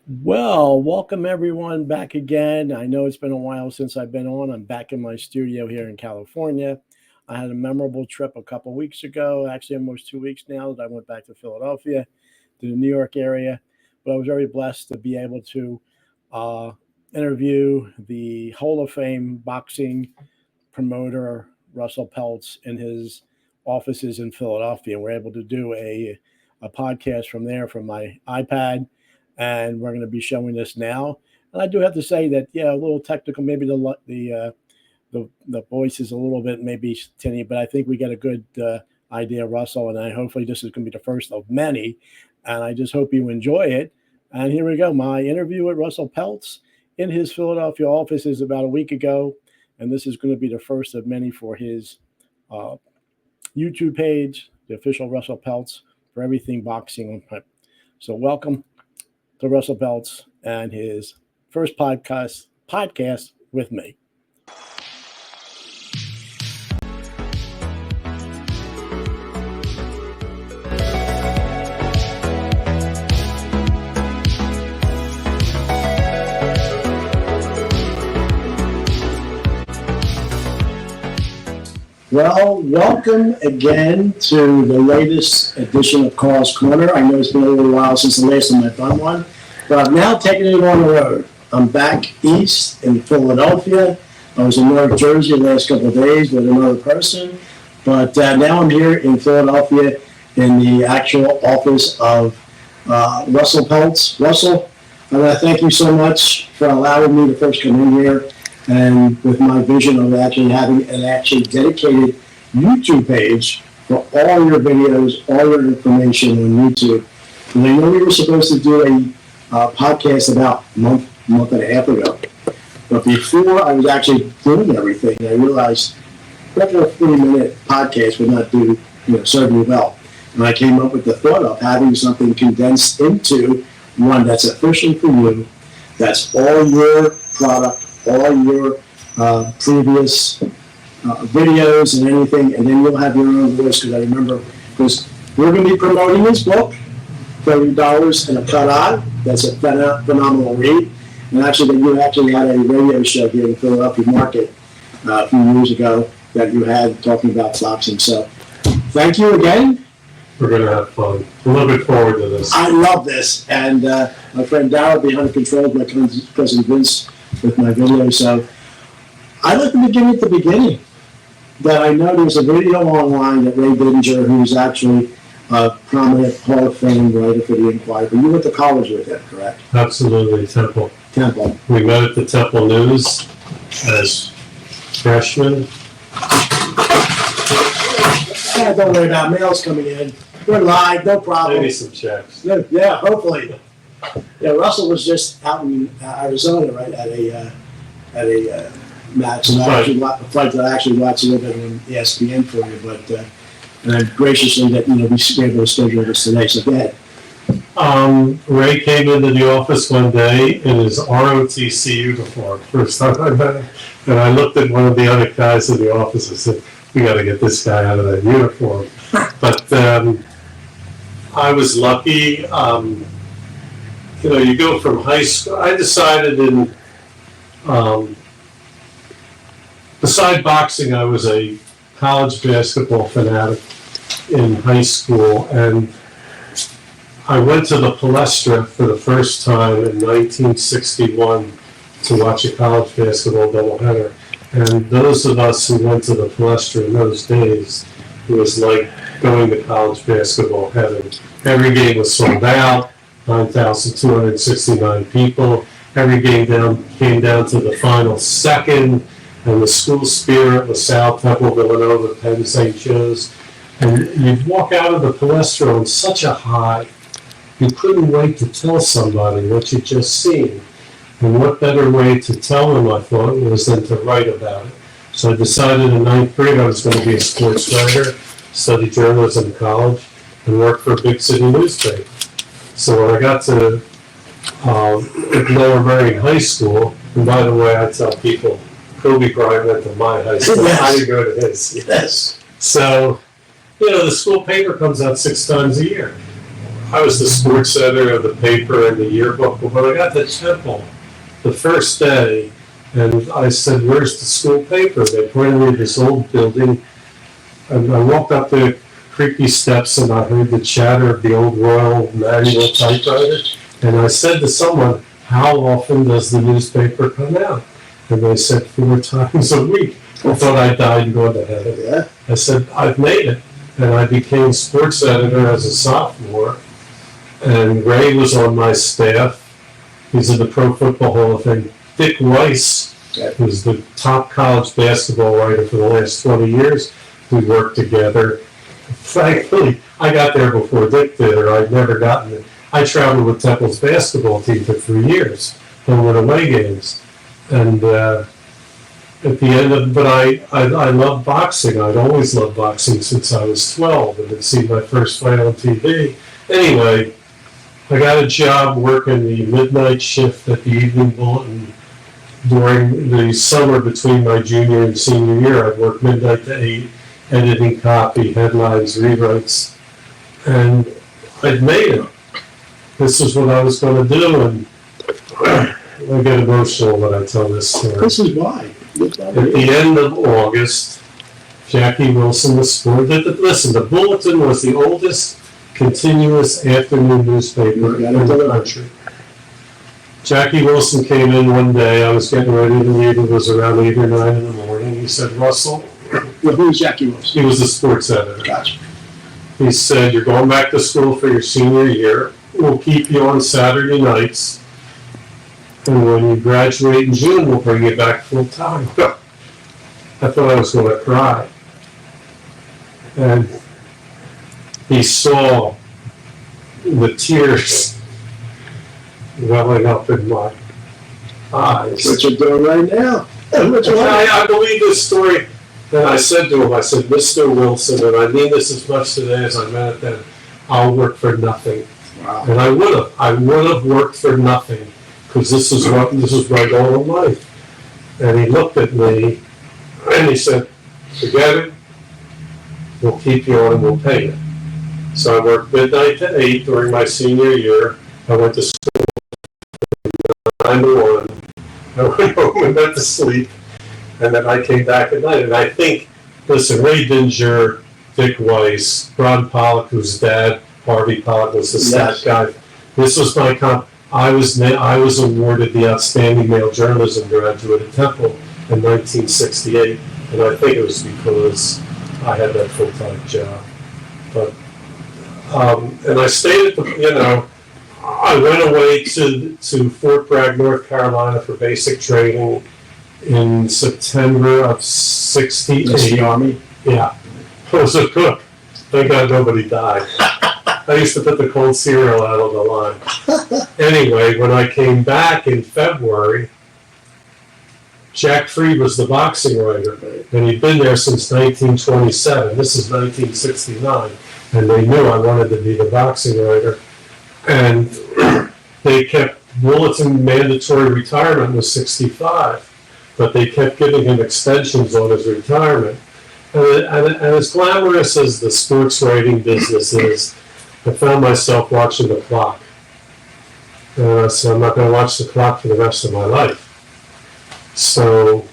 Well, welcome everyone back again. I know it's been a while since I've been on. I'm back in my studio here in California. I had a memorable trip a couple weeks ago, actually almost 2 weeks now that I went back to Philadelphia, to the New York area. But I was very blessed to be able to uh, interview the Hall of Fame boxing promoter, Russell Peltz, in his offices in Philadelphia. And we're able to do a podcast from there from my iPad, and we're going to be showing this now. And I do have to say that, yeah, a little technical. Maybe the voice is a little bit maybe tinny, but I think we get a good idea, Russell. And I hopefully this is going to be the first of many. And I just hope you enjoy it. And here we go. My interview with Russell Peltz in his Philadelphia office is about a week ago, and this is going to be the first of many for his uh, YouTube page, the official Russell Peltz for everything boxing. So welcome to Russell Peltz and his first podcast with me. Well, welcome again to the latest edition of Carl's Corner. I know it's been a little while since the last time I've done one, but I've now taken it on the road. I'm back east in Philadelphia. I was in North Jersey the last couple of days with another person, but now I'm here in Philadelphia in the actual office of Russell Peltz. Russell, I want to thank you so much for allowing me to first come in here, and with my vision of actually having an actually dedicated YouTube page for all your videos, all your information on YouTube. And I know we were supposed to do a podcast about a month and a half ago. But before I was actually doing everything, I realized that a 40-minute podcast would not serve me well. And I came up with the thought of having something condensed into one that's official for you, that's all your product, all your previous videos and anything, and then you'll have your own voice. Because I remember, because we're going to be promoting this book, $30 and a cut on. That's a phenomenal read. And actually, you actually had a radio show here in Philadelphia Market a few years ago that you had talking about boxing. So, thank you again. We're going to have fun. We're looking forward to this. I love this, and my friend Darryl behind the controls, my cousin Vince, with my video. So I'd like to begin at the beginning. That I know there's a video online that Ray Didinger, who's actually a prominent Hall of Fame writer for the Inquirer, but you went to college with him, correct? Absolutely, Temple. We met at the Temple News as freshmen. Yeah, don't worry about mails coming in. We're live, no problem. Maybe some checks. Yeah, hopefully. Yeah, Russell was just out in Arizona, right, at a match, and a fight that I actually watched a little bit on ESPN for you, but and graciously that we were able to schedule this today. So go ahead. Ray came into the office one day in his ROTC uniform. First time I met him, and I looked at one of the other guys in the office and said, "We got to get this guy out of that uniform." But I was lucky. You go from high school. I decided beside boxing, I was a college basketball fanatic in high school, and I went to the Palestra for the first time in 1961 to watch a college basketball doubleheader. And those of us who went to the Palestra in those days, it was like going to college basketball heaven. Every game was sold out. 9,269 people. Every game came down to the final second, and the school spirit was South Temple, Villanova, Penn, St. Joe's. And you'd walk out of the Palestra on such a high, you couldn't wait to tell somebody what you'd just seen. And what better way to tell them, I thought, was than to write about it. So I decided in ninth grade I was going to be a sports writer, study journalism in college, and work for a big city newspaper. So when I got to Lower Merion High School, and by the way, I tell people, Kobe Bryant went to my high school. Yes. I didn't go to his. Yes. So, the school paper comes out 6 times a year. I was the sports editor of the paper and the yearbook. But when I got to Temple the first day, and I said, "Where's the school paper?" They pointed me to this old building, and I walked up the creaky steps, and I heard the chatter of the old Royal manual typewriter. And I said to someone, "How often does the newspaper come out?" And they said 4 times a week. I thought I died and going to heaven. Yeah. I said, "I've made it." And I became sports editor as a sophomore. And Ray was on my staff. He's in the Pro Football Hall of Fame. Dick Weiss, who's the top college basketball writer for the last 20 years. We worked together. Frankly, I got there before Dick did, or I'd never gotten it. I traveled with Temple's basketball team for 3 years, and went away games. And at the end of, but I love boxing. I'd always loved boxing since I was 12 and had seen my first fight on TV. Anyway, I got a job working the midnight shift at the Evening Bulletin during the summer between my junior and senior year. I'd work midnight to 8, editing copy, headlines, rewrites, and I'd made it. This is what I was going to do, and I get emotional when I tell this story. This is why. At the end of August, Jackie Wilson, the sport. Listen, the Bulletin was the oldest continuous afternoon newspaper in the country. Jackie Wilson came in one day. I was getting ready to leave. It was around 8 or 9 in the morning. He said, "Russell," Well, who's Jackie Wilson? he was the sports editor. Gotcha. He said, "You're going back to school for your senior year. We'll keep you on Saturday nights. And when you graduate in June, we'll bring you back full time." I thought I was going to cry. And he saw the tears welling up in my eyes. What you're doing right now. I believe this story. And I said to him, I said, "Mr. Wilson," and I mean this as much today as I meant it then, "I'll work for nothing." Wow. And I would have worked for nothing, because this is my goal in life. And he looked at me and he said, "Forget it. We'll keep you on and we'll pay you." So I worked midnight to 8 during my senior year. I went to school 9 to 1. I went home and went to sleep. And then I came back at night. And I think, listen, Ray Dinger, Dick Weiss, Ron Pollock, whose dad, Harvey Pollock, was the stat guy. This was my I was awarded the Outstanding Male Journalism Graduate at Temple in 1968, and I think it was because I had that full-time job. But and I stayed at the, I went away to Fort Bragg, North Carolina for basic training in September of '68. That's the Army? Yeah, I was a cook. Thank God nobody died. I used to put the cold cereal out on the line. Anyway, when I came back in February, Jack Freed was the boxing writer, and he'd been there since 1927. This is 1969, and they knew I wanted to be the boxing writer. And they kept, Bulletin mandatory retirement was 65, but they kept giving him extensions on his retirement. And as glamorous as the sports writing business is, I found myself watching the clock. And I said, I'm not going to watch the clock for the rest of my life. So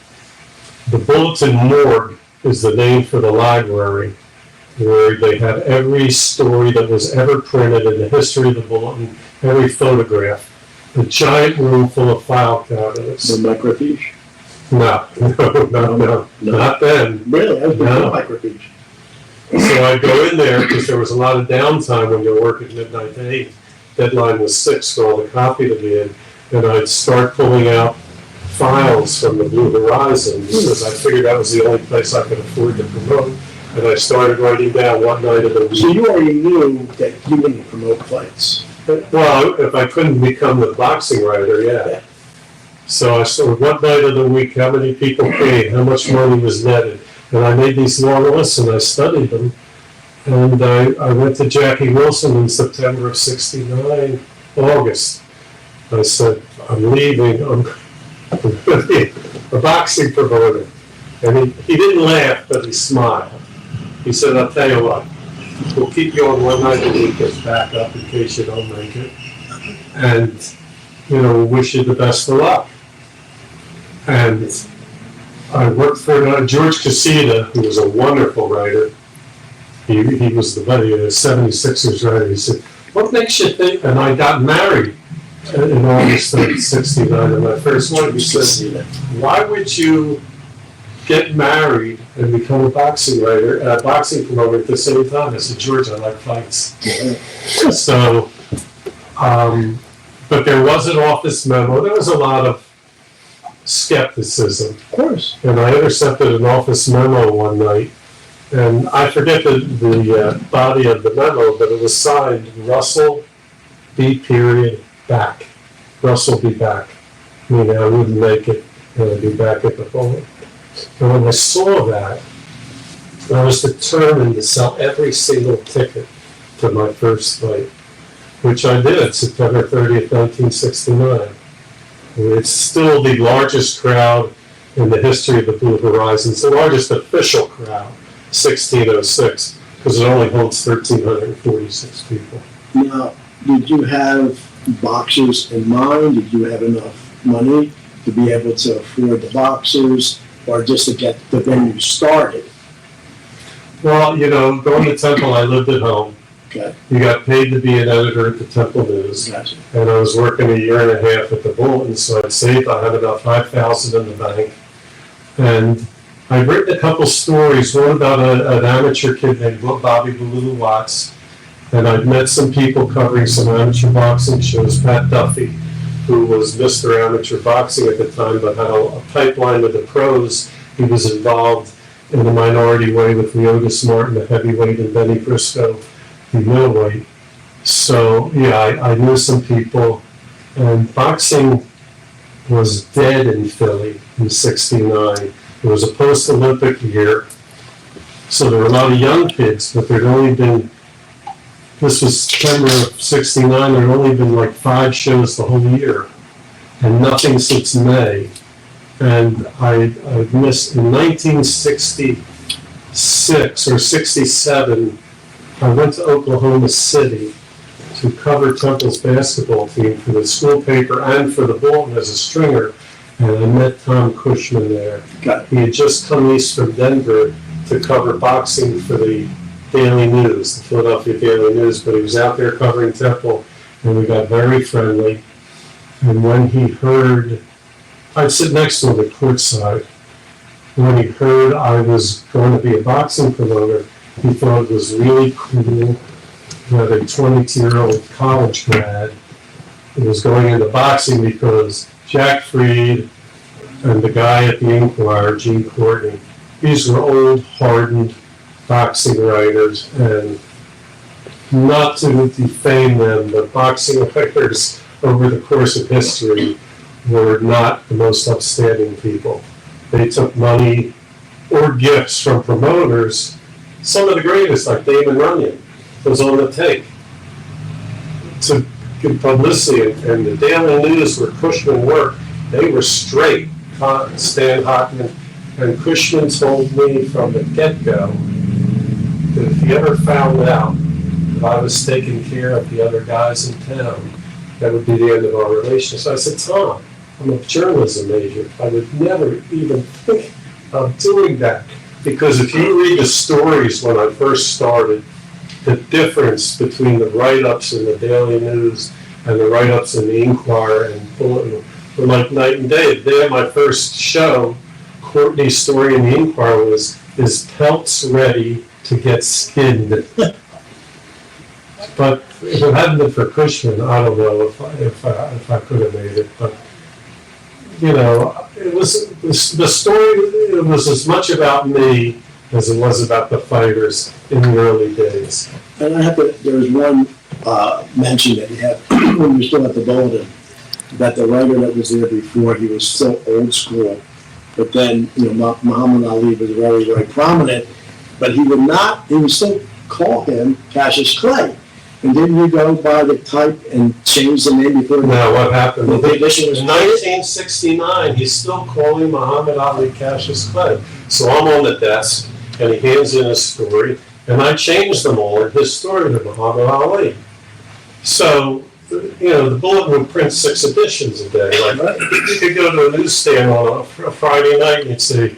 the Bulletin Morgue is the name for the library, where they had every story that was ever printed in the history of the Bulletin, every photograph, a giant room full of file cabinets. The microfiche? No, not then. Really? I was No. microfiche. So I'd go in there because there was a lot of downtime when you work at midnight to 8. Deadline was 6 for all the copy to be in. And I'd start pulling out files from the Blue Horizon because I figured that was the only place I could afford to promote. And I started writing down what night of the week. So you already knew that you wouldn't promote fights? Well, if I couldn't become the boxing writer, yeah. So I started what night of the week, how many people came, how much money was netted. And I made these long lists and I studied them. And I went to Jackie Wilson in September of '69, August. I said, I'm leaving, I'm going to be a boxing promoter. And he didn't laugh, but he smiled. He said, I'll tell you what, we'll keep you on one night a week as backup in case you don't make it. And, you know, wish you the best of luck. And I worked for George Casita, who was a wonderful writer. He was the 76ers writer. He said, what makes you think, and I got married in August of '69, and my first wife, he said, why would you get married and become a boxing writer, boxing promoter at the same time? I said, George, I like fights. So, but there was an office memo. There was a lot of skepticism. Of course. And I intercepted an office memo one night, and I forget the body of the memo, but it was signed Russell B. Back. Russell be back. Meaning I wouldn't make it, and I'd be back at the bowling. And when I saw that, I was determined to sell every single ticket to my first fight, which I did, September 30th, 1969. It's still the largest crowd in the history of the Blue Horizons, the largest official crowd, 1606, because it only holds 1,346 people. Now, did you have boxers in mind? Did you have enough money to be able to afford the boxers, or just to get the venue started? Well, you know, going to Temple, I lived at home. Okay. You got paid to be an editor at the Temple News. Gotcha. And I was working a year and a half at the Bulletin, so I'd saved, I had about $5,000 in the bank. And I'd written a couple stories, one about an amateur kid named Bobby Baloo Watts. And I'd met some people covering some amateur boxing shows, Pat Duffy, who was Mr. Amateur Boxing at the time, but had a pipeline with the pros. He was involved in a minority way with Leotis Martin, the heavyweight, and Benny Briscoe, the middleweight. So, yeah, I knew some people. And boxing was dead in Philly in '69. It was a post-Olympic year. So there were a lot of young kids, but there'd only been, this was September of '69, there'd only been like 5 shows the whole year, and nothing since May. And I missed, in 1966 or '67, I went to Oklahoma City to cover Temple's basketball team for the school paper and for the Bulletin as a stringer, and I met Tom Cushman there. He had just come east from Denver to cover boxing for the Daily News, the Philadelphia Daily News, but he was out there covering Temple, and we got very friendly. And when he heard, I'd sit next to him at courtside. When he heard I was going to be a boxing promoter, he thought it was really cool that a 22-year-old college grad was going into boxing, because Jack Freed and the guy at the Inquirer, Gene Courtney, these were old, hardened boxing writers, and not to defame them, but boxing writers over the course of history were not the most upstanding people. They took money or gifts from promoters. Some of the greatest, like Damon Runyon, was on the take to get publicity, and the Daily News, where Cushman worked, they were straight. Stan Hockman and Cushman told me from the get-go that if he ever found out that I was taking care of the other guys in town, that would be the end of our relationship. So I said, Tom, I'm a journalism major. I would never even think of doing that. Because if you read the stories when I first started, the difference between the write-ups in the Daily News and the write-ups in the Inquirer and Bulletin were like night and day. The day of my first show, Courtney's story in the Inquirer was, is Peltz ready to get skinned? But if it hadn't been for Cushman, I don't know if I could have made it. But, you know, it was the story, it was as much about me as it was about the fighters in the early days. And I have to, there was one mention that you had when you were still at the Bulletin, that the writer that was there before, he was so old school. But then, you know, Muhammad Ali was very, very prominent, but he would still call him Cassius Clay. And didn't you go by the type and change the name before? Now, what happened? The edition was in 1969, he's still calling Muhammad Ali Cassius Clay. So I'm on the desk, and he hands in a story, and I changed them all in his story to Muhammad Ali. So, the Bulletin would print 6 editions a day. Like, you could go to a newsstand on a Friday night and you'd say,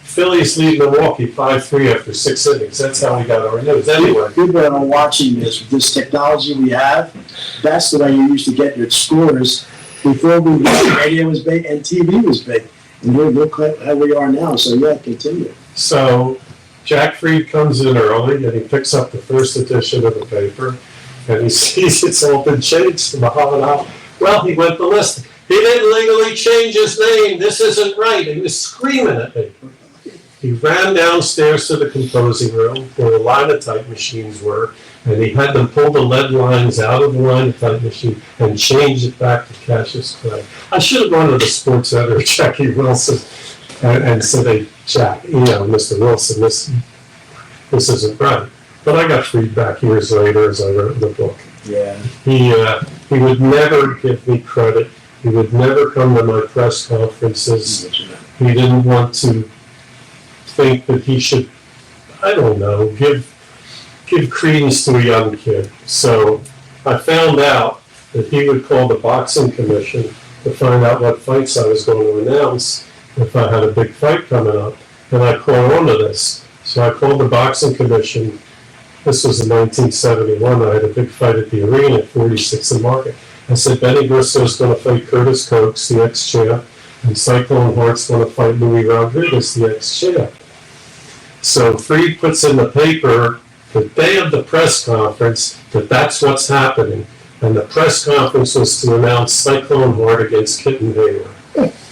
Phillies lead Milwaukee 5-3 after 6 innings. That's how we got our news. Anyway. People are watching this technology we have. That's the way you used to get your scores before radio was big and TV was big. And look how we are now. So, yeah, continue. So, Jack Fried comes in early and he picks up the first edition of the paper and he sees it's all been changed to Muhammad Ali. Well, he went to list. He didn't legally change his name. This isn't right. He was screaming at me. He ran downstairs to the composing room where the linotype machines were, and he had them pull the lead lines out of the linotype machine and change it back to Cassius Clay. I should have gone to the sports editor, Jackie Wilson, and said, hey, Jack, Mr. Wilson, this isn't right. But I got feedback years later as I wrote the book. Yeah. He would never give me credit. He would never come to my press conferences. He didn't want to think that he should, I don't know, give credence to a young kid. So I found out that he would call the boxing commission to find out what fights I was going to announce if I had a big fight coming up. And I caught on to this. So I called the boxing commission. This was in 1971. I had a big fight at the arena at 46th and Market. I said, Benny Briscoe's going to fight Curtis Cokes, the ex-champ, and Cyclone Hart's going to fight Louis Rodriguez, the ex-champ. So Fried puts in the paper the day of the press conference that that's what's happening. And the press conference was to announce Cyclone Hart against Kitten Hayward.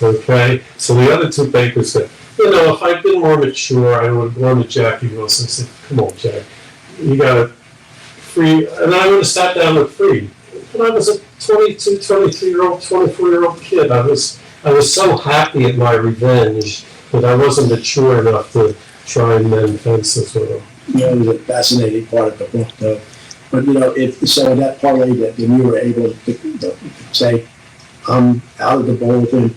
Okay? So the other 2 papers said, if I'd been more mature, I would have gone to Jackie Wilson and said, come on, Jack, you got to Fried. And I would have sat down with Fried. When I was a 22, 23-year-old, 24-year-old kid, I was so happy at my revenge that I wasn't mature enough to try and mend fences with him. It was a fascinating part of the book, though. But, so that parlay that you were able to say, I'm out of the Bulletin,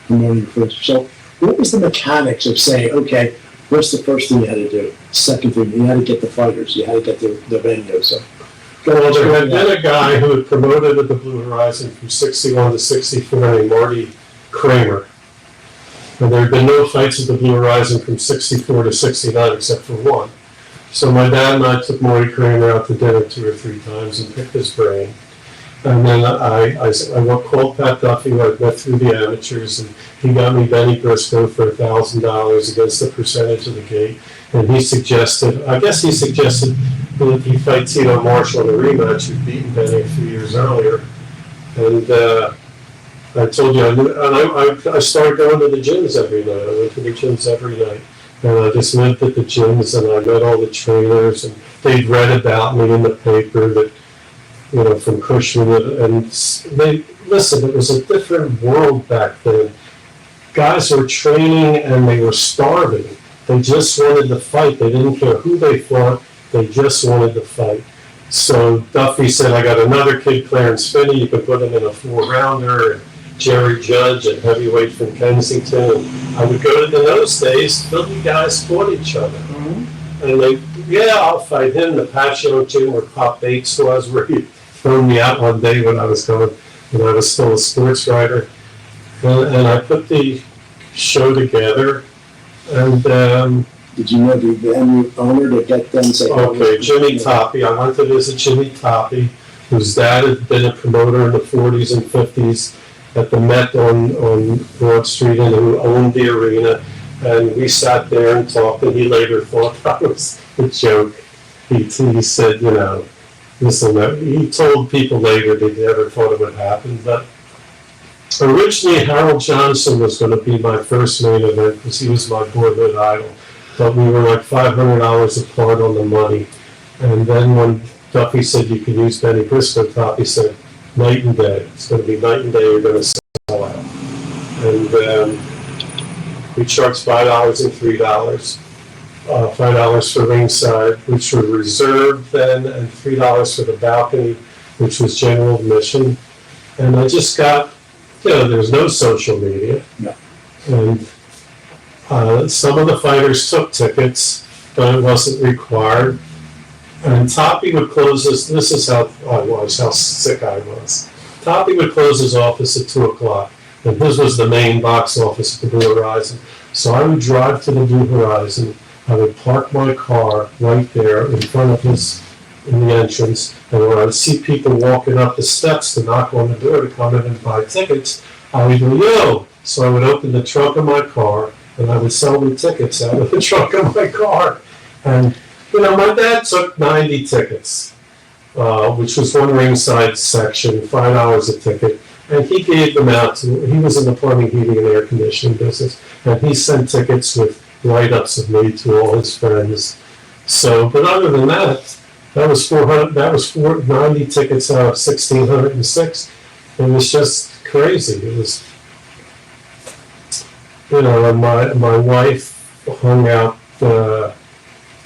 promoting first. So what was the mechanics of saying, okay, what's the first thing you had to do? Second thing, you had to get the fighters. You had to get the venue. So, well, there had been a guy who had promoted at the Blue Horizon from 61 to 64 named Marty Kramer. And there had been no fights at the Blue Horizon from 64 to 69 except for one. So my dad and I took Marty Kramer out to dinner 2 or 3 times and picked his brain. And then I called Pat Duffy, who I'd met through the amateurs, and he got me Benny Briscoe for $1,000 against the percentage of the gate. And he suggested that if he fight Tito Marshall in a rematch, he'd beaten Benny a few years earlier. And I told you, I started going to the gyms every night. I went to the gyms every night. And I just lived at the gyms, and I met all the trainers, and they'd read about me in the paper that, from Cushman, and listen, it was a different world back then. Guys were training and they were starving. They just wanted to fight. They didn't care who they fought. They just wanted to fight. So Duffy said, I got another kid, Clarence Finney. You can put him in a 4-rounder. And Jerry Judge at heavyweight from Kensington. And I would go to those days, Philly guys fought each other. Mm-hmm. And I'll fight him. The Pacho gym where Pop Bates was, where he threw me out one day when I was still a sports writer. And I put the show together. And did you know the venue owner to get them? Say, okay, Jimmy Toppy. I went to visit Jimmy Toppy, whose dad had been a promoter in the 40s and 50s at the Met on Broad Street, and who owned the arena. And we sat there and talked, and he later thought that was a joke. He said, listen, he told people later that he never thought it would happen. But originally, Harold Johnson was going to be my first main event because he was my boyhood idol. But we were like $500 apart on the money. And then when Duffy said you could use Benny Briscoe, Toppy said, night and day. It's going to be night and day. You're going to sell out. And we charged $5 and $3. $5 for ringside, which were reserved then, and $3 for the balcony, which was general admission. And I just got, there's no social media. No. And some of the fighters took tickets, but it wasn't required. And Toppy would close this is how I was, how sick I was. Toppy would close his office at 2 o'clock, and his was the main box office at the Blue Horizon. So I would drive to the Blue Horizon, I would park my car right there in front of his, in the entrance, and when I would see people walking up the steps to knock on the door to come in and buy tickets, I would go, yo! So I would open the trunk of my car, and I would sell the tickets out of the trunk of my car. And, you know, my dad took 90 tickets, which was one ringside section, $5 a ticket, and he gave them out to, he was in the plumbing, heating, and air conditioning business, and he sent tickets with write-ups of me to all his friends. So, but other than that, that was 90 tickets out of 1,606. It was just crazy. It was, you know, and my wife hung out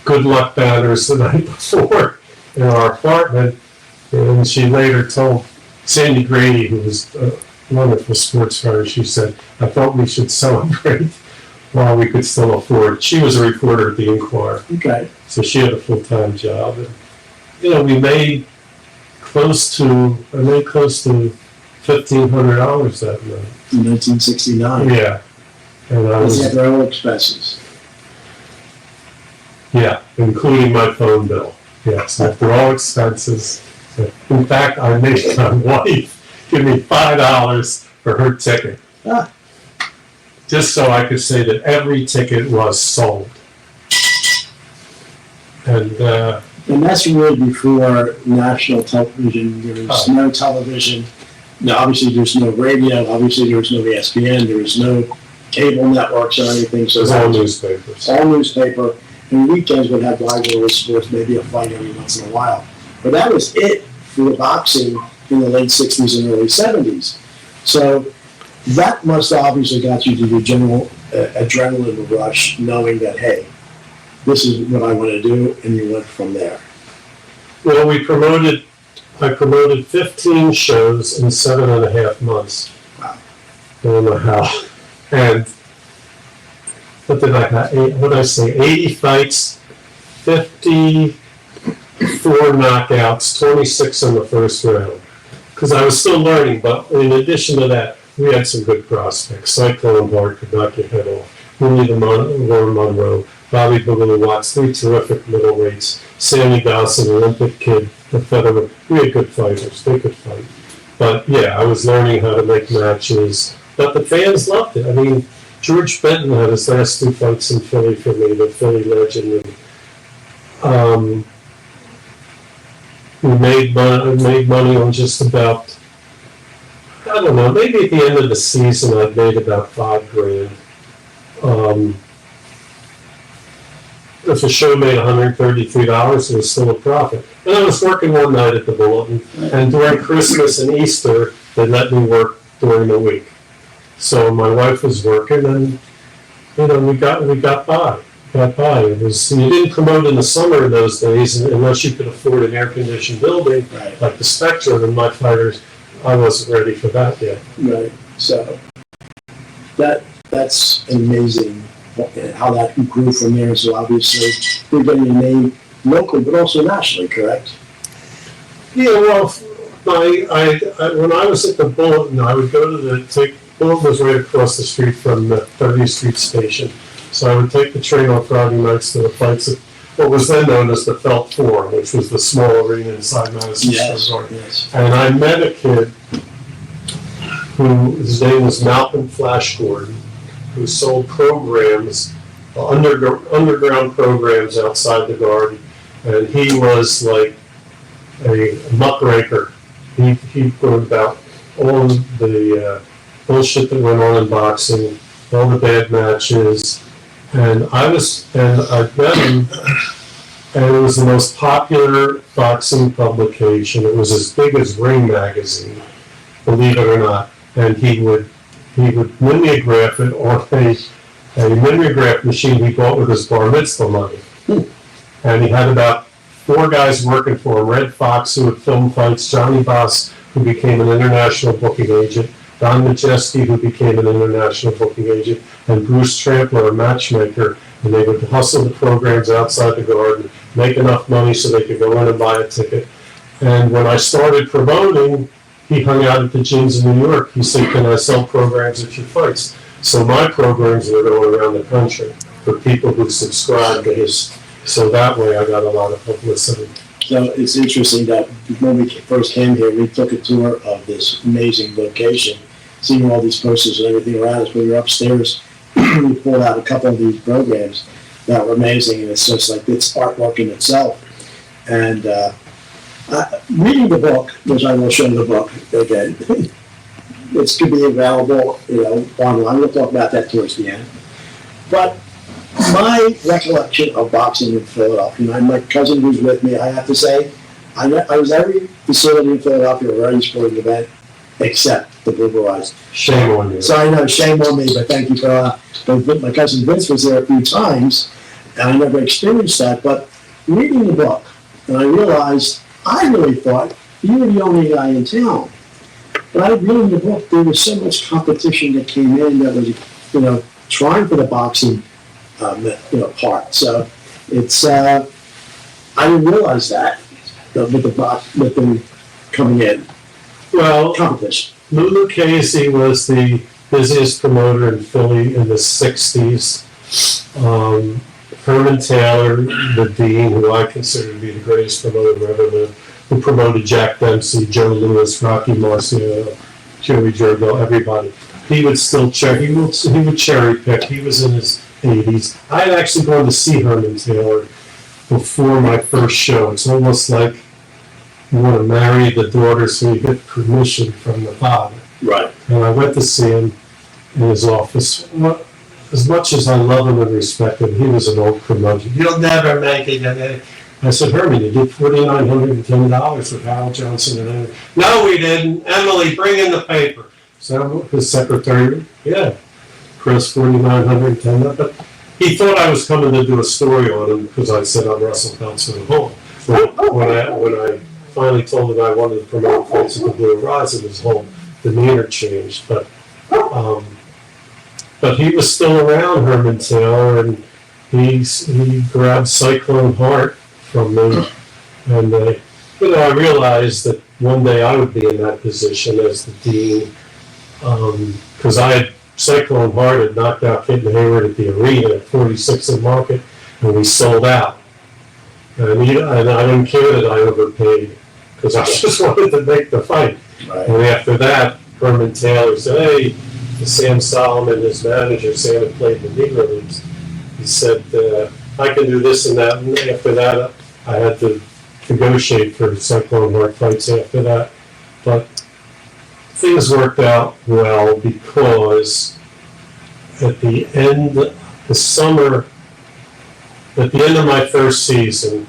good luck banners the night before in our apartment, and she later told Sandy Grady, who was a wonderful sports writer, she said, I thought we should celebrate while we could still afford. She was a reporter at the Inquirer. Okay. So she had a full-time job. And, you know, we made close to $1,500 that night. In 1969. Yeah. And I Because was, you had their own expenses. yeah, including my phone bill. Yes, after all expenses. In fact, I made my wife give me $5 for her ticket. Ah. Just so I could say that every ticket was sold. And that's really before national television. There was no television. No, obviously there's no radio. Obviously there was no ESPN. There was no cable networks or anything. So it was all newspapers. All newspaper. And weekends would have rivalry sports, maybe a fight every once in a while. But that was it for boxing in the late 60s and early 70s. So that must have obviously got you to the general adrenaline rush, knowing that, hey, this is what I want to do, and you went from there. Well, I promoted 15 shows in 7.5 months. Wow. I don't know how. And what did I have? What did I say? 80 fights, 54 knockouts, 26 in the first round. Because I was still learning, but in addition to that, we had some good prospects. Cyclone Bart could knock your head off. Willie the Warren Monroe, Bobby Boogaloo Watts, 3 terrific middleweights. Sammy Dawson, Olympic kid, the featherweight. We had good fighters. They could fight. But yeah, I was learning how to make matches. But the fans loved it. I mean, George Benton had his last 2 fights in Philly for me, the Philly legend. And, we made money on just about, I don't know, maybe at the end of the season I'd made about $5,000. If a show made $133, it was still a profit. And I was working one night at the Bulletin, and during Christmas and Easter, they let me work during the week. So my wife was working, and you know, we got by. It was, you didn't promote in the summer in those days unless you could afford an air-conditioned building, Right. like the Spectrum and my fighters. I wasn't ready for that yet. Right. So that's amazing how that grew from there. So obviously you're getting your name locally, but also nationally, correct? Yeah, well, I when I was at the Bulletin, I would go to the Bulletin was right across the street from the 30th Street station. So I would take the train on Friday nights to the fights at what was then known as the Felt Forum, which was the small arena inside Madison Square Garden. Yes. And I met a kid who, his name was Malcolm Flash Gordon, who sold programs, underground programs outside the Garden. And he was like a muckraker. He wrote about all the bullshit that went on in boxing, all the bad matches. And I met him, and it was the most popular boxing publication. It was as big as Ring magazine, believe it or not. And he would mimeograph it on a mimeograph machine he bought with his bar mitzvah money. And he had about 4 guys working for him: Red Fox, who would film fights; Johnny Boss, who became an international booking agent; Don Majeski, who became an international booking agent, and Bruce Trampler, a matchmaker, and they would hustle the programs outside the garden, make enough money so they could go in and buy a ticket. And when I started promoting, he hung out at the gyms in New York. He said, "Can I sell programs at your fights?" So my programs were going around the country for people who subscribed to his. So that way I got a lot of publicity. So it's interesting that when we first came here, we took a tour of this amazing location, seeing all these posters and everything around us. We were upstairs, we pulled out a couple of these programs that were amazing, and it's just like it's artwork in itself. And reading the book, which I will show the book again, it's going to be available, online. We'll talk about that towards the end. But my recollection of boxing in Philadelphia, and my cousin was with me, I have to say, I was at every facility in Philadelphia or any sporting event except the Blue Horizon. Shame on you. So I know, shame on me, but thank you for, but my cousin Vince was there a few times, and I never experienced that, but reading the book, and I realized, I really thought you were the only guy in town. But I read in the book, there was so much competition that came in that was, trying for the boxing, part. So it's, I didn't realize that with them coming in. Well, Competition. Lou Casey was the busiest promoter in Philly in the 60s. Herman Taylor, the dean, who I consider to be the greatest promoter ever lived, who promoted Jack Dempsey, Joe Louis, Rocky Marciano, Joey Jordan, everybody. He would still he would cherry pick. He was in his 80s. I had actually gone to see Herman Taylor before my first show. It's almost like you want to marry the daughter so you get permission from the father. Right. And I went to see him in his office. As much as I love him and respect him, he was an old promoter. You'll never make it. I said, "Herman, you did $4,910 with Hal Johnson and Emily." "No, we didn't. Emily, bring in the paper." So his secretary, "Yeah, Chris, $4,910. But he thought I was coming to do a story on him because I said I'm Russell Peltz for the home. When I finally told him I wanted to promote fights at the Blue Horizon, his whole demeanor changed. But he was still around, Herman Taylor, and he grabbed Cyclone Heart from me. And I realized that one day I would be in that position as the dean, because Cyclone Heart had knocked out Kitten Hayward at the arena at 46 in Market, and we sold out. And I didn't care that I overpaid, because I just wanted to make the fight. Right. And after that, Herman Taylor said, "Hey," to Sam Solomon, his manager. Sam had played in the Negro Leagues. He said, "I can do this and that." And after that, I had to negotiate for Cyclone Heart fights after that. But things worked out well because at the end of my first season,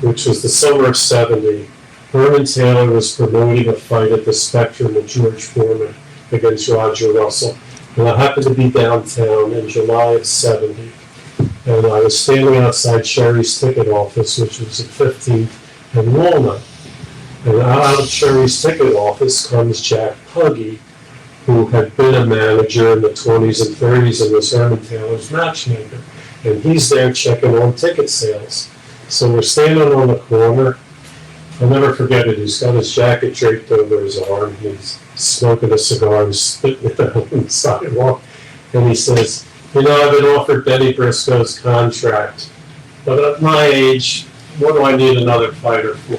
which was the summer of '70, Herman Taylor was promoting a fight at the Spectrum with George Foreman against Roger Russell. And I happened to be downtown in July of '70. And I was standing outside Sherry's ticket office, which was at 15th and Walnut. And out of Sherry's ticket office comes Jack Puggy, who had been a manager in the 20s and 30s and was Herman Taylor's matchmaker. And he's there checking on ticket sales. So we're standing on the corner. I'll never forget it. He's got his jacket draped over his arm. He's smoking a cigar and spitting it out on the sidewalk. And he says, "I've been offered Benny Briscoe's contract, but at my age, what do I need another fighter for?"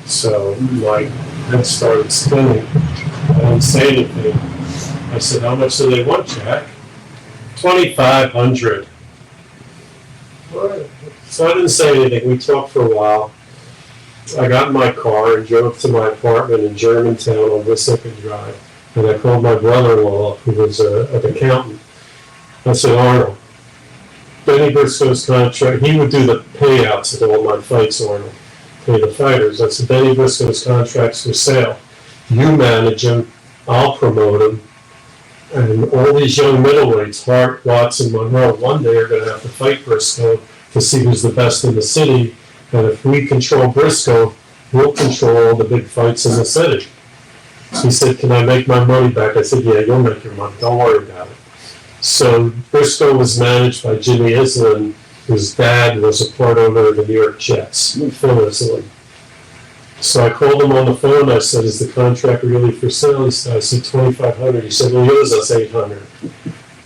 So my head started spinning. I didn't say anything. I said, "How much do they want, Jack?" $2,500. So I didn't say anything. We talked for a while. I got in my car and drove to my apartment in Germantown on Wissahickon Drive. And I called my brother-in-law, who was an accountant. I said, "Arnold, Benny Briscoe's contract," he would do the payouts at all my fights, Arnold, pay the fighters. I said, "Benny Briscoe's contract's for sale. You manage him, I'll promote him. And all these young middleweights, Hart, Watson, Monroe, one day are going to have to fight Briscoe to see who's the best in the city. And if we control Briscoe, we'll control all the big fights in the city." He said, "Can I make my money back?" I said, "Yeah, you'll make your money. Don't worry about it." So Briscoe was managed by Jimmy Islin, whose dad was a part owner of the New York Jets, Phil Islin. So I called him on the phone. I said, "Is the contract really for sale?" I said, $2,500. He said, "Well, he owes us $800."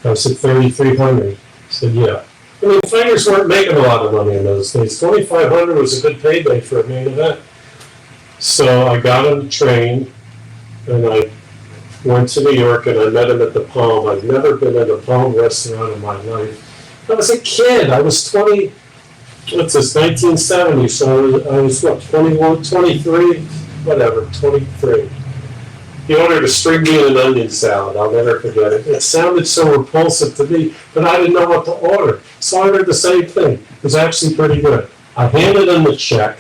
I said, $3,300. He said, "Yeah." I mean, fighters weren't making a lot of money in those days. $2,500 was a good payday for a main event. So I got on the train, and I went to New York, and I met him at the Palm. I'd never been in a Palm restaurant in my life. I was a kid. I was 20, what's this, 1970, so I was what, 21, 23, whatever, 23. He ordered a string bean and onion salad. I'll never forget it. It sounded so repulsive to me, but I didn't know what to order. So I ordered the same thing. It was actually pretty good. I handed him the check.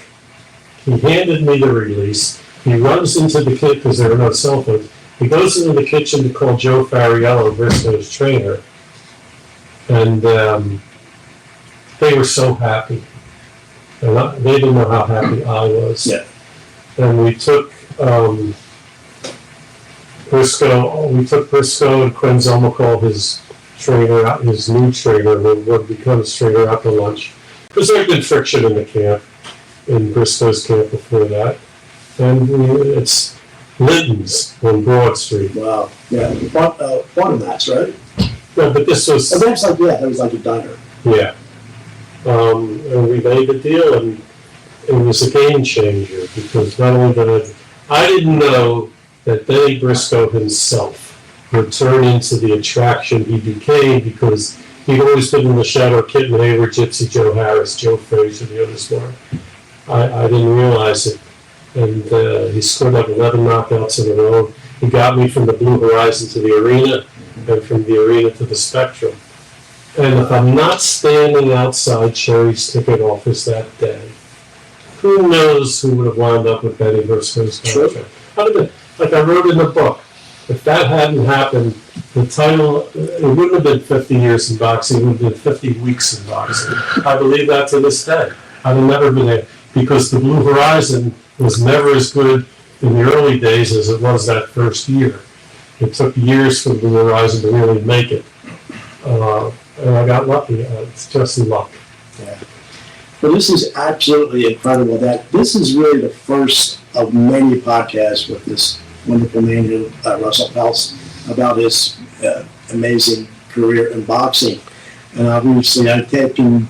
He handed me the release. He runs into the kitchen, because there were no cell phones. He goes into the kitchen to call Joe Fariello, Briscoe's trainer. And they were so happy. And they didn't know how happy I was. Yeah. And we took Briscoe and Quinn Zummelkall, his trainer, his new trainer, who would become his trainer, out to lunch. Because there had been friction in the camp, in Briscoe's camp before that. And it's Linton's on Broad Street. Wow. Yeah. Quantumats, right? No, but this was... And that's like, yeah, that was like a diner. Yeah. And we made the deal, and it was a game changer, because not only did I didn't know that Benny Briscoe himself would turn into the attraction he became, because he'd always been in the shadow of Kitten Hayward, Gypsy Joe Harris, Joe Frazier, the others were. I didn't realize it. And he scored like 11 knockouts in a row. He got me from the Blue Horizon to the arena, and from the arena to the Spectrum. And if I'm not standing outside Cherry's ticket office that day, who knows who would have wound up with Benny Briscoe's contract. Like I wrote in the book, if that hadn't happened, the title, it wouldn't have been 50 years in boxing, it would have been 50 weeks in boxing. I believe that to this day. I'd have never been there, because the Blue Horizon was never as good in the early days as it was that first year. It took years for the Blue Horizon to really make it. And I got lucky. It's just luck. Yeah. Well, this is absolutely incredible. That this is really the first of many podcasts with this wonderful man, Russell Peltz, about his amazing career in boxing. And obviously, I've taken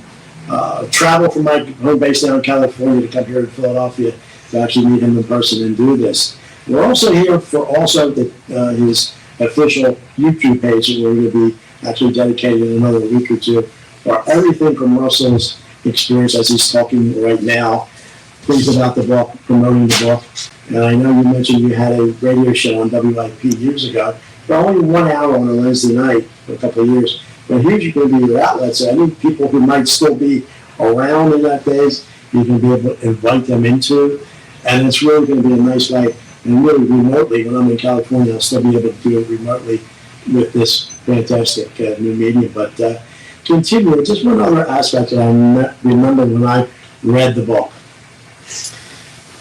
travel from my home base down in California to come here to Philadelphia to actually meet him in person and do this. We're also here for his official YouTube page that we're going to be actually dedicated in another week or two for everything from Russell's experience as he's talking right now, things about the book, promoting the book. And I know you mentioned you had a radio show on WIP years ago, but only 1 hour on a Wednesday night for a couple of years. But here's you can be your outlet, so any people who might still be around in that days, you can be able to invite them into. And it's really going to be a nice way, and really remotely, when I'm in California, I'll still be able to do it remotely with this fantastic new medium. But continue, just one other aspect that I remember when I read the book.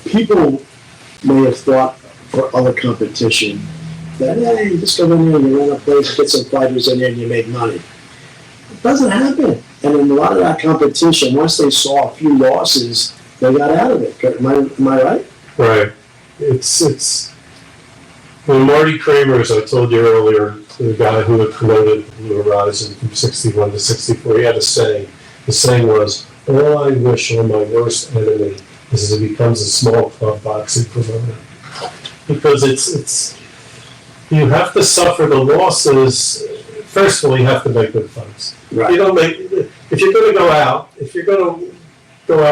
People may have thought for other competition that, hey, you just go in there and you run a place, get some fighters in there and you make money. It doesn't happen. And in a lot of that competition, once they saw a few losses, they got out of it. Am I right? Right. It's when Marty Kramer, as I told you earlier, the guy who had promoted Blue Horizon from 61 to 64, he had a saying. The saying was, all I wish on my worst enemy is it becomes a small club boxing promoter. Because it's you have to suffer the losses. First of all, you have to make good fights. Right. You don't make, if you're going to go out,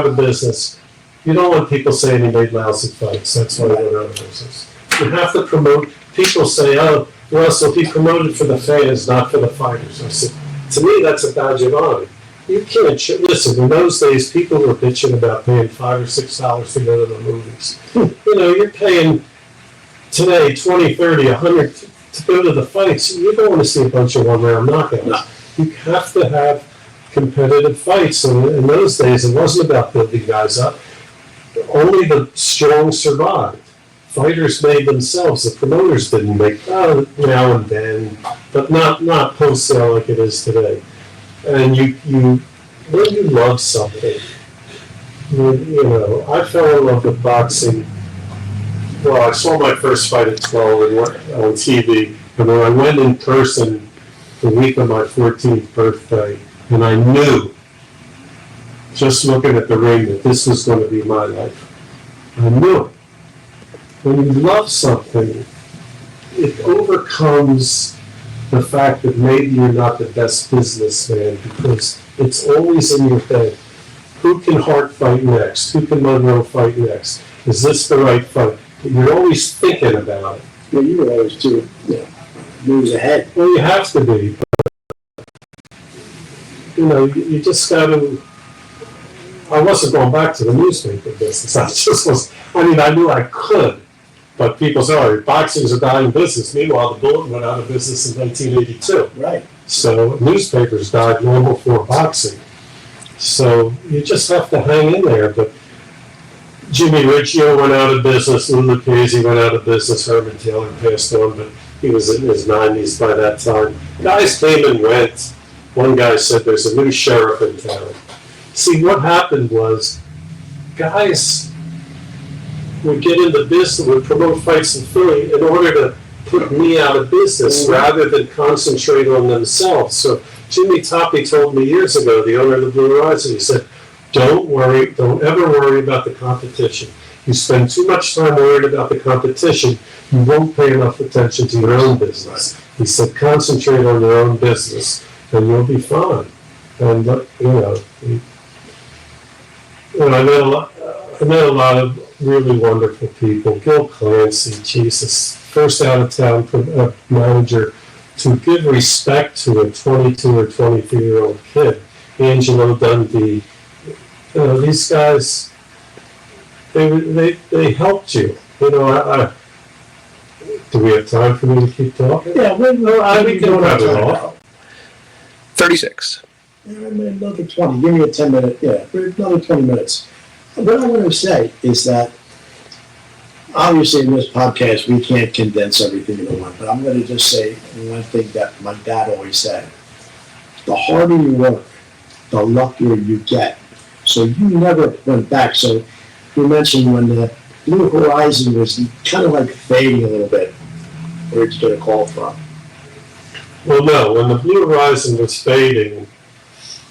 of business, you don't want people saying he made lousy fights. That's why they're out of business. You have to promote. People say, oh, Russell, he promoted for the fans, not for the fighters. I said, to me, that's a badge of honor. You can't, listen, in those days, people were bitching about paying $5 or $6 to go to the movies. You know, you're paying today $20, $30, $100 to go to the fights. You don't want to see a bunch of one-round knockouts. No. You have to have competitive fights. And in those days, it wasn't about building guys up. Only the strong survived. fighters made themselves. The promoters didn't make, now and then, but not wholesale like it is today. And when you love something, I fell in love with boxing. Well, I saw my first fight at 12 on TV, and when I went in person the week of my 14th birthday, and I knew, just looking at the ring, that this was going to be my life. I knew it. When you love something, it overcomes the fact that maybe you're not the best businessman, because it's always in your head. Who can Hart fight next? Who can Monroe fight next? Is this the right fight? You're always thinking about it. Well, you were always too, moves ahead. Well, you have to be. But, you just got to. I wasn't going back to the newspaper business. I knew I could, but people say, "Oh, boxing's a dying business." Meanwhile, the Bulletin went out of business in 1982. Right. So newspapers died long before boxing. So you just have to hang in there. But Jimmy Riccio went out of business. Lou Lucchese went out of business. Herman Taylor passed on, but he was in his 90s by that time. Guys came and went. One guy said, "There's a new sheriff in town." See, what happened was, guys would get into business, would promote fights in Philly in order to put me out of business rather than concentrate on themselves. So Jimmy Toppy told me years ago, the owner of the Blue Horizon, he said, don't ever worry about the competition. You spend too much time worried about the competition, you won't pay enough attention to your own business. He said, concentrate on your own business and you'll be fine. And, I met a lot of really wonderful people. Gil Clancy, Jesus, first out-of-town manager to give respect to a 22 or 23-year-old kid. Angelo Dundee. These guys, they helped you. Do we have time for me to keep talking? Yeah, we can cut it off. 36. Another 20. Give me a 10-minute, another 20 minutes. What I want to say is that, obviously in this podcast, we can't condense everything into one, but I'm going to just say one thing that my dad always said. The harder you work, the luckier you get. So you never went back. So you mentioned when the Blue Horizon was kind of like fading a little bit. Where'd you get a call from? Well, no. When the Blue Horizon was fading,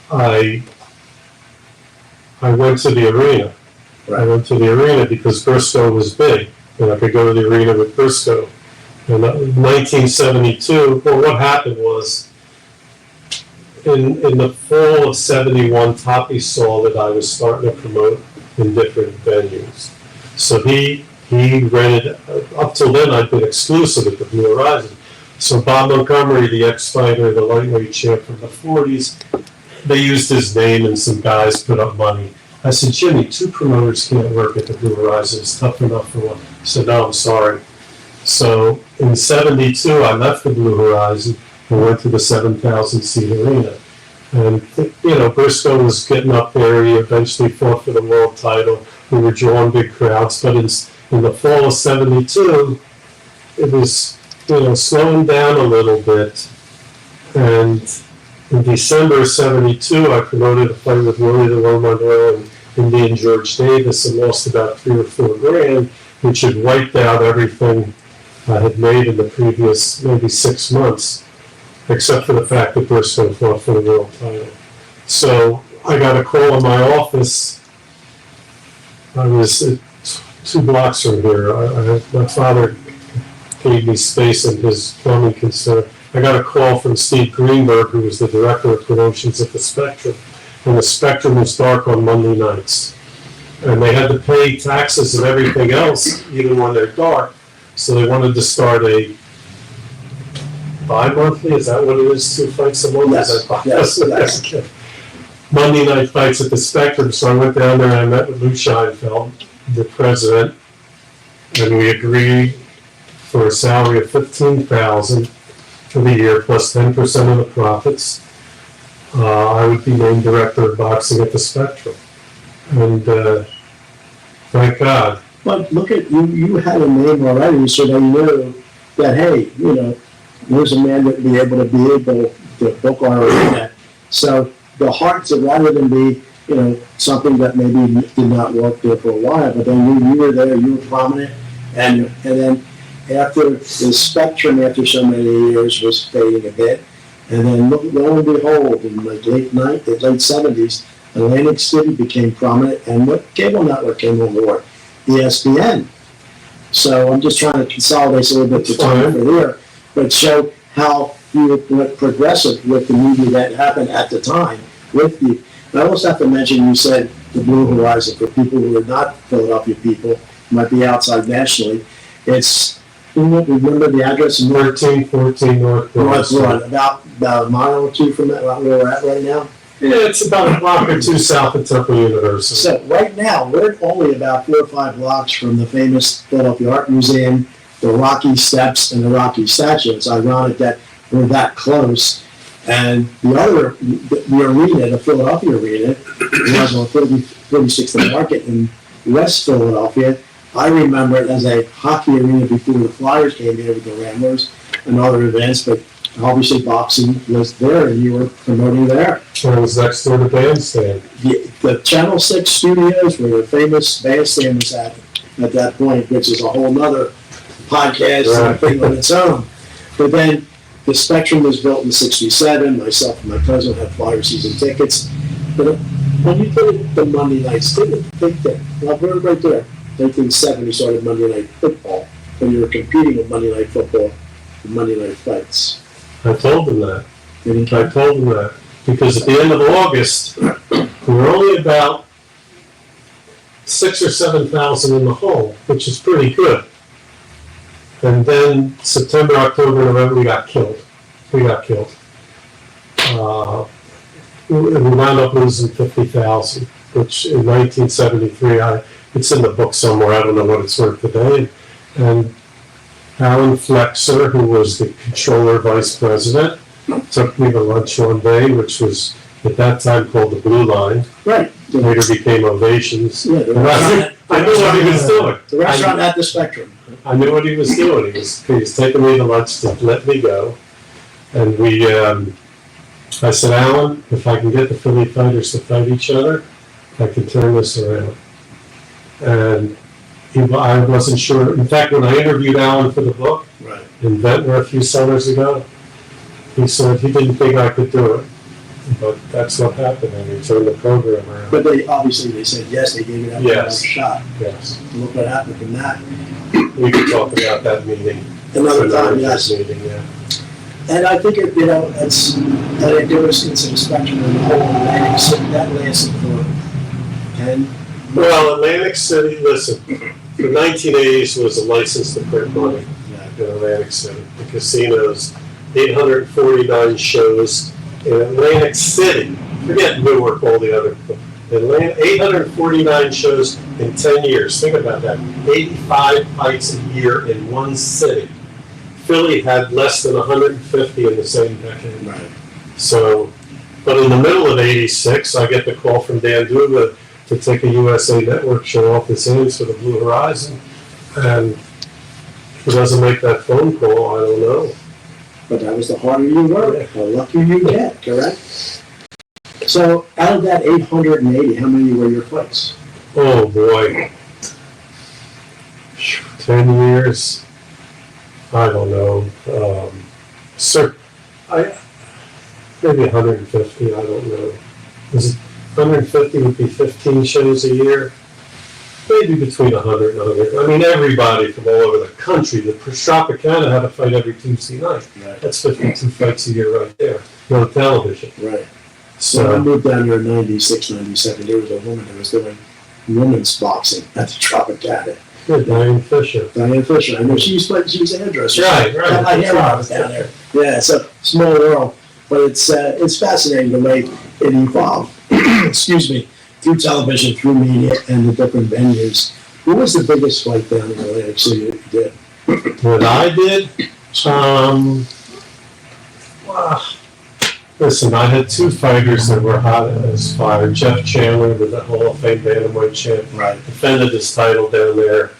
I went to the arena. Right. I went to the arena because Briscoe was big, and I could go to the arena with Briscoe. And in 1972, well, what happened was, in the fall of 71, Toppy saw that I was starting to promote in different venues. So he rented, up till then I'd been exclusive at the Blue Horizon. So Bob Montgomery, the ex-fighter, the lightweight champ from the 40s, they used his name and some guys put up money. I said, Jimmy, 2 promoters can't work at the Blue Horizon. It's tough enough for one. He said, no, I'm sorry. So in 72, I left the Blue Horizon and went to the 7,000-seat arena. And, Briscoe was getting up there. He eventually fought for the world title. We were drawing big crowds. But in the fall of 72, it was, slowing down a little bit. And in December of 72, I promoted a fight with Willie the Worm Monroe and Indian George Davis and lost about $3 or $4 grand, which had wiped out everything I had made in the previous maybe 6 months, except for the fact that Briscoe fought for the world title. So I got a call in my office. I was 2 blocks from here. My father gave me space in his plumbing concern. I got a call from Steve Greenberg, who was the director of promotions at the Spectrum. And the Spectrum was dark on Monday nights. And they had to pay taxes and everything else, even when they're dark. So they wanted to start a bi-monthly, is that what it is, 2 fights a month? Yes. Monday night fights at the Spectrum. So I went down there and I met with Lou Scheinfeld, the president, and we agreed for a salary of $15,000 for the year plus 10% of the profits. I would be named director of boxing at the Spectrum. And thank God, But look at, you had a name already, so they knew that, hey, here's a man that would be able to book our arena. So the hearts, rather than be, something that maybe did not work there for a while, but then you were there, you were prominent, and then after the spectrum, after so many years, was fading a bit, and then lo and behold, in like late 70s, Atlantic City became prominent, and what cable network came on board? ESPN. So I'm just trying to consolidate a little bit the time for here, but show how you were progressive with the media that happened at the time. I also have to mention, you said the Blue Horizon, for people who are not Philadelphia people, might be outside nationally. It's, remember the address? 1314 North Broad, about a mile or two from that, where we're at right now. Yeah, it's about a block or two south of Temple University. So right now, we're only about 4 or 5 blocks from the famous Philadelphia Art Museum, the Rocky Steps, and the Rocky Statue. It's ironic that we're that close. And the arena, the Philadelphia arena, was on 36th Market in West Philadelphia. I remember it as a hockey arena before the Flyers came here with the Ramblers and other events, but obviously boxing was there and you were promoting there. It was next to the bandstand. The Channel 6 studios where the famous bandstand was at that point, which is a whole nother podcast and thing on its own. But then the Spectrum was built in '67. Myself and my cousin had Flyer season tickets. But when you did the Monday nights, didn't think that, well, we're right there. 1970 started Monday Night Football, when you were competing with Monday Night Football and Monday Night Fights. I told them that. I told them that. Because at the end of August, we were only about 6,000 or 7,000 in the hole, which is pretty good. And then September, October, November, we got killed. We wound up losing 50,000, which in 1973, it's in the book somewhere, I don't know what it's worth today. And Alan Flexer, who was the controller vice president, took me to lunch one day, which was at that time called the Blue Line. Right. Later became Ovations. Yeah, I knew what he was doing. The restaurant at the Spectrum. I knew what he was doing. He was taking me to lunch to let me go. And I said, Alan, if I can get the Philly fighters to fight each other, I can turn this around. And I wasn't sure. In fact, when I interviewed Alan for the book in Ventnor a few summers ago, he said he didn't think I could do it. But that's what happened, and he turned the program around. But they said yes, they gave it another shot. Yes. Look what happened from that. We could talk about that meeting. Another time, yes. Meeting, yeah. And I think it goes into the Spectrum of the whole Atlantic City. That lasted for 10. Well, Atlantic City, listen, the 1980s was a license to print money in Atlantic City. The casinos, 849 shows in Atlantic City. Forget Newark, all the other. 849 shows in 10 years. Think about that. 85 fights a year in one city. Philly had less than 150 in the same decade. Right. So, but in the middle of '86, I get the call from Dan Duva to take a USA Network show off his hands for the Blue Horizon. And if he doesn't make that phone call, I don't know. But that was the harder you work, the luckier you get, correct? So out of that 880, how many were your fights? Oh boy. 10 years. I don't know. Maybe 150, I don't know. 150 would be 15 shows a year. Maybe between 100 and 100. I mean, everybody from all over the country. The Tropicana had a fight every Tuesday night. Right. That's 52 fights a year right there on television. Right. So I moved down here in 96, 97. There was a woman that was doing women's boxing at the Tropicana. yeah, Diane Fisher. Diane Fisher. I know she was a hairdresser. Right. I hear I was down there. Yeah, it's a small world, but it's fascinating the way it evolved. Excuse me, through television, through media, and the different venues. What was the biggest fight down in Atlantic City that you did? What I did, listen, I had two fighters that were hot as fire. Jeff Chandler, the Hall of Fame bantamweight champ, Right. defended his title down there.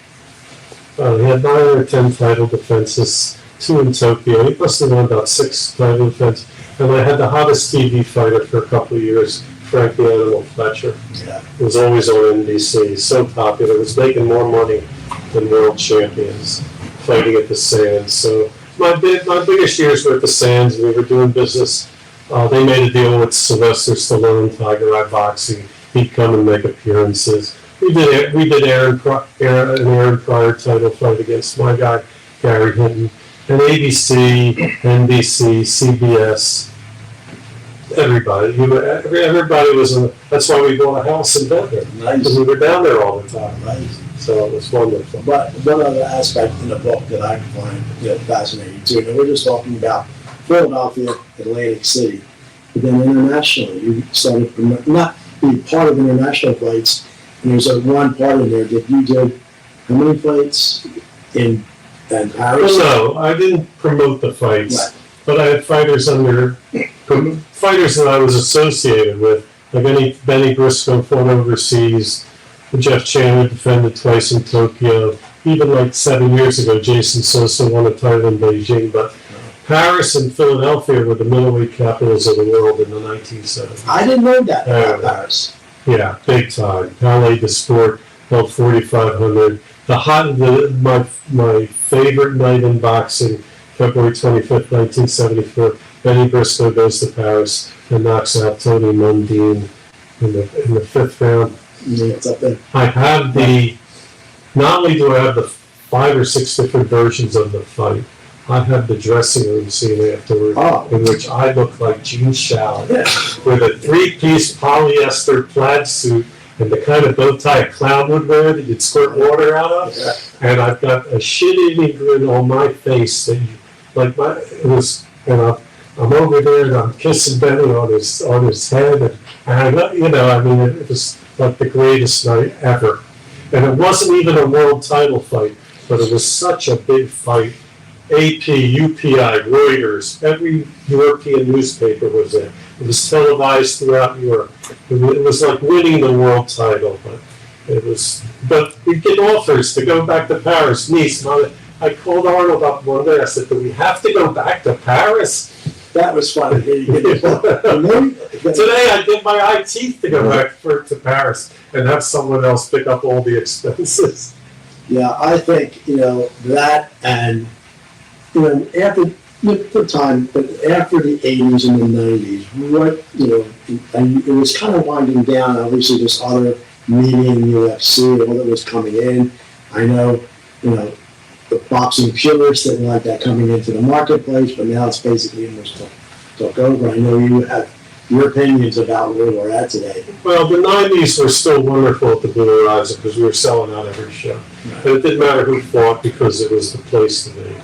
He had 9 or 10 title defenses, 2 in Tokyo. He must have won about 6 title defenses. And I had the hottest TV fighter for a couple of years, Frank the Animal Fletcher. Yeah. It was always on NBC, so popular. It was making more money than world champions fighting at the Sands. So my biggest years were at the Sands. We were doing business. They made a deal with Sylvester Stallone, Tiger Eye Boxing. He'd come and make appearances. We did an Aaron Pryor title fight against my guy, Gary Hinton. And ABC, NBC, CBS, everybody was in. That's why we bought a house in Denver. Nice. Because we were down there all the time. Nice. So it was wonderful. But one other aspect in the book that I find fascinating too, and we're just talking about Philadelphia, Atlantic City, but then internationally, you started not be part of international fights, and there's one part in there that you did how many fights in Paris? Well, no, I didn't promote the fights, Right. but I had fighters that I was associated with, like Benny Briscoe fought overseas. Jeff Chandler defended twice in Tokyo. Even like 7 years ago, Jason Sosa won a title in Beijing. But Paris and Philadelphia were the middleweight capitals of the world in the 1970s. I didn't know that about Paris. Yeah, big time. Palais de Sport held 4,500. My favorite night in boxing, February 25th, 1974. Benny Briscoe goes to Paris and knocks out Tony Mundine in the 5th round. Yeah, it's up there. I have not only do I have the 5 or 6 different versions of the fight, I have the dressing room scene afterward, in which I look like Gene Shalit with a 3-piece polyester plaid suit and the kind of bow tie a clown would wear that you'd squirt water out of. Yeah. And I've got a shit-eating grin on my face that I'm over there and I'm kissing Benny on his head and it was like the greatest night ever. And it wasn't even a world title fight, but it was such a big fight. AP, UPI, Reuters, every European newspaper was there. It was televised throughout Europe. It was like winning the world title, but we get offers to go back to Paris, Nice. I called Arnold up one day, I said, do we have to go back to Paris? That was funny. Today I did my eye teeth to go back to Paris and have someone else pick up all the expenses. Yeah, I think, that and, after the time, but after the 80s and the 90s, and it was kind of winding down, obviously this other media in UFC, all that was coming in. I know, the boxing purists didn't like that coming into the marketplace, but now it's basically almost took over. I know you have your opinions about where we're at today. Well, the 90s were still wonderful at the Blue Horizon because we were selling out every show. Right. And it didn't matter who fought because it was the place to be.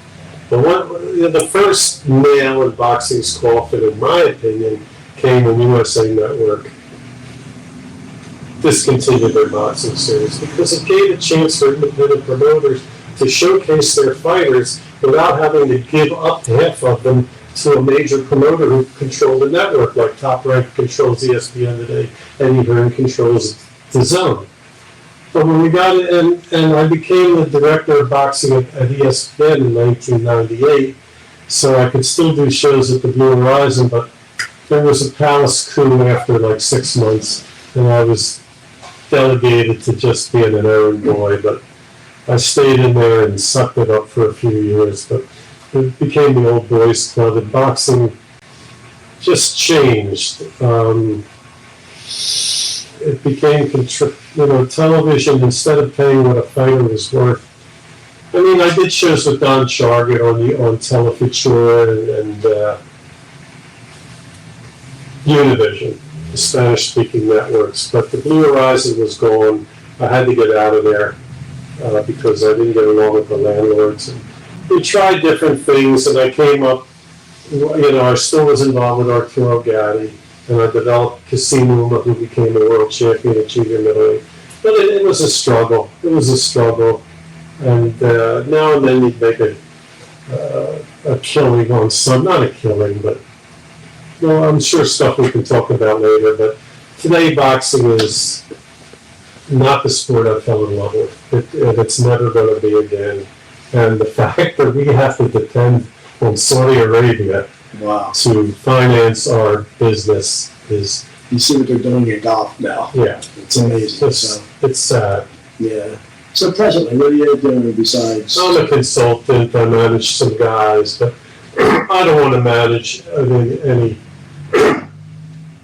The first nail in boxing's coffin, in my opinion, came when USA Network discontinued their boxing series because it gave a chance for independent promoters to showcase their fighters without having to give up half of them to a major promoter who controlled the network, like Top Rank controls ESPN today, Eddie Hearn controls DAZN. But when we got it, and I became the director of boxing at ESPN in 1998, so I could still do shows at the Blue Horizon, but there was a palace coup after like 6 months, and I was delegated to just being an errand boy, but I stayed in there and sucked it up for a few years, but it became the old boys club, and boxing just changed. It became, television, instead of paying what a fighter was worth. I mean, I did shows with Don Chargett on Telefutura and Univision, the Spanish-speaking networks, but the Blue Horizon was gone. I had to get out of there because I didn't get along with the landlords. And we tried different things, and I came up, I still was involved with Arturo Gatti, and I developed Casimuma, who became a world champion at junior middleweight. But it was a struggle. It was a struggle. And now and then you'd make a killing on some, not a killing, but I'm sure stuff we can talk about later. But today boxing is not the sport I fell in love with. And it's never going to be again. And the fact that we have to depend on Saudi Arabia Wow. to finance our business is, You see what they're doing in golf now. yeah, It's amazing. So, it's sad. yeah. So presently, what are you doing besides? I'm a consultant, I manage some guys, but I don't want to manage any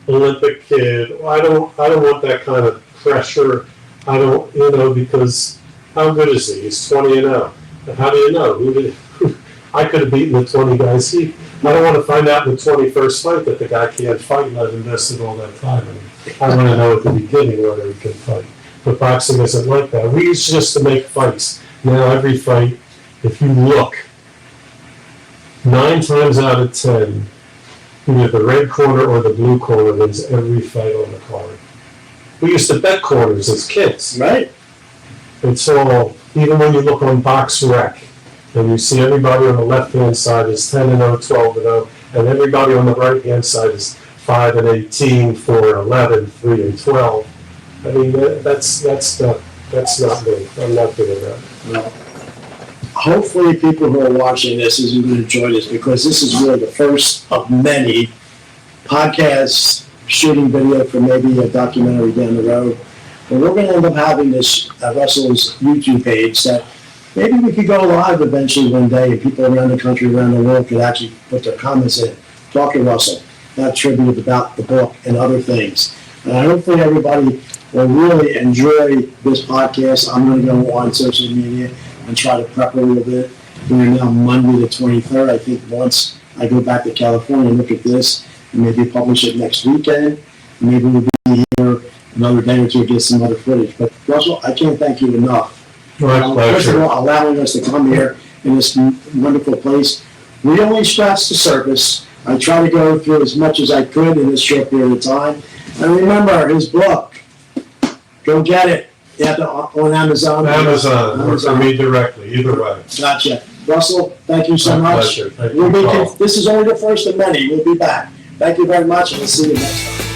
Olympic kid. I don't want that kind of pressure. I don't, because how good is he? He's 20-0. How do you know? I could have beaten the 20 guys. I don't want to find out in the 21st fight that the guy can't fight and I've invested all that time in him. I want to know at the beginning whether he can fight. But boxing isn't like that. We used just to make fights. Now every fight, if you look, 9 times out of 10, either the red corner or the blue corner wins every fight on the card. We used to bet corners as kids. Right. It's all, even when you look on Box Rec, and you see everybody on the left-hand side is 10-0, 12-0, and everybody on the right-hand side is 5-18, 4-11, 3-12. I mean, that's not me. I'm not doing that. Well, hopefully people who are watching this is going to enjoy this, because this is really the first of many podcasts, shooting video for maybe a documentary down the road. But we're going to end up having this Russell's YouTube page that maybe we could go live eventually one day, and people around the country, around the world could actually put their comments in. Talk to Russell, that tribute about the book and other things. And hopefully everybody will really enjoy this podcast. I'm going to go on social media and try to prep a little bit. We're now Monday the 23rd. I think once I go back to California and look at this, and maybe publish it next weekend, maybe we'll be here another day or two to get some other footage. But Russell, I can't thank you enough. My First of pleasure. all, allowing us to come here in this wonderful place. We only scratched the surface. I try to go through as much as I could in this short period of time. And remember, his book, go get it. You have to on Amazon. Amazon, or for me directly, either way. Gotcha. Russell, thank you so My much. pleasure. Thank you, Paul. This is only the first of many. We'll be back. Thank you very much, and we'll see you next time.